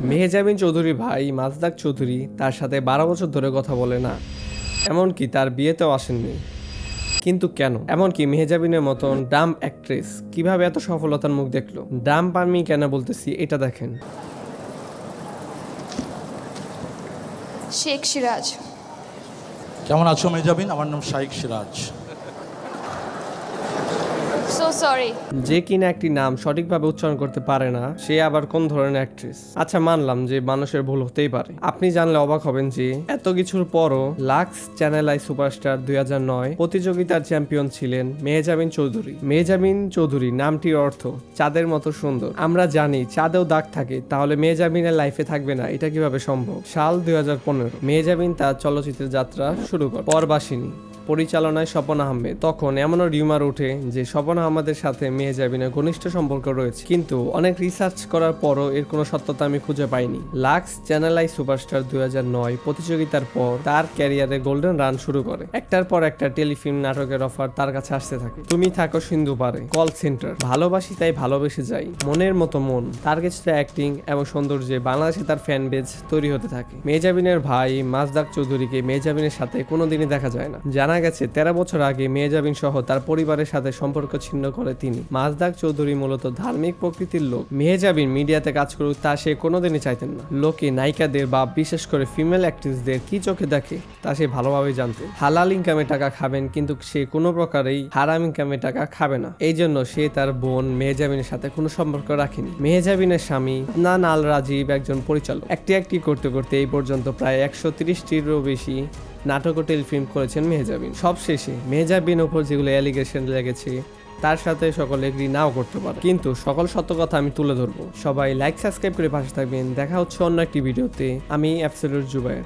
মেহজাবিন চৌধুরী ভাই মাজদাক চৌধুরী তার সাথে 12 বছর ধরে কথা বলে না, এমনকি তার বিয়েতেও আসেননি। কিন্তু কেন? এমনকি মেহজাবিনের মতন ডাম অ্যাক্ট্রেস কিভাবে এত সফলতার মুখ দেখলো? ডাম্প আমি কেন বলতেছি এটা দেখেন। শেখ সিরাজ। কেমন আছো মেহজাবিন? আমার নাম শাইখ সিরাজ। So sorry. যে কিনা একটি নাম সঠিকভাবে উচ্চারণ করতে পারে না, সে আবার কোন ধরনের অ্যাক্ট্রেস? আচ্ছা, মানলাম যে মানুষের ভুল হতেই পারে। আপনি জানলে অবাক হবেন যে এত কিছুর পরও লাক্স চ্যানেল আই সুপারস্টার 2009 প্রতিযোগিতার চ্যাম্পিয়ন ছিলেন মেহজাবিন চৌধুরী। মেহজাবিন চৌধুরী নামটির অর্থ চাঁদের মতো সুন্দর। আমরা জানি চাঁদেও দাগ থাকে, তাহলে মেহজাবিনের লাইফে থাকবে না, এটা কিভাবে সম্ভব? সাল 2015 মেহজাবিন তার চলচ্চিত্রের যাত্রা শুরু করে। পরবাসিনী পরিচালনায় স্বপন আহমেদ। তখন এমনও রিউমার ওঠে যে স্বপন আহমেদের সাথে মেহজাবিনের ঘনিষ্ঠ সম্পর্ক রয়েছে, কিন্তু অনেক রিসার্চ করার পরও এর কোনো সত্যতা আমি খুঁজে পাইনি। লাক্স চ্যানেল আই সুপারস্টার 2009 প্রতিযোগিতার পর তার ক্যারিয়ারে গোল্ডেন রান শুরু করে। একটার পর একটা টেলিফিল্ম নাটকের অফার তার কাছে আসতে থাকে। তুমি থাকো সিন্ধু পারে, কল সেন্টার, ভালোবাসি তাই ভালোবেসে যাই, মনের মতো মন, তার কিছুটা অ্যাক্টিং এবং সৌন্দর্যে বাংলাদেশে তার ফ্যান বেজ তৈরি হতে থাকে। মেহজাবিনের ভাই মাজদাক চৌধুরীকে মেহজাবিনের সাথে কোনোদিনই দেখা যায় না। জানা গেছে 13 বছর আগে মেহজাবিন সহ তার পরিবারের সাথে সম্পর্ক ছিন্ন করে তিনি। মাজদাক চৌধুরী মূলত ধার্মিক প্রকৃতির লোক। মেহজাবিন মিডিয়াতে কাজ করুক তা সে কোনোদিনই চাইতেন না। লোকে নায়িকাদের বা বিশেষ করে ফিমেল অ্যাক্ট্রেসদের কি চোখে দেখে তা সে ভালোভাবে জানতেন। হালাল ইনকামে টাকা খাবেন, কিন্তু সে কোনো প্রকারেই হারাম ইনকামে টাকা খাবে না। এই জন্য সে তার বোন মেহজাবিনের সাথে কোনো সম্পর্ক রাখেনি। মেহজাবিনের স্বামী আদনান আল রাজীব একজন পরিচালক। একটি করতে করতে এই পর্যন্ত প্রায় 130টিরও বেশি নাটক ও টেলিফিল্ম করেছেন মেহজাবিন। সবশেষে মেহজাবিন ওপর যেগুলো অ্যালিগেশন লেগেছে তার সাথে সকলে এগ্রি নাও করতে পারে, কিন্তু সকল সত্য কথা আমি তুলে ধরবো। সবাই লাইক সাবস্ক্রাইব করে পাশে থাকবেন। দেখা হচ্ছে অন্য একটি ভিডিওতে। আমি অ্যাবসলিউট জুবায়ের।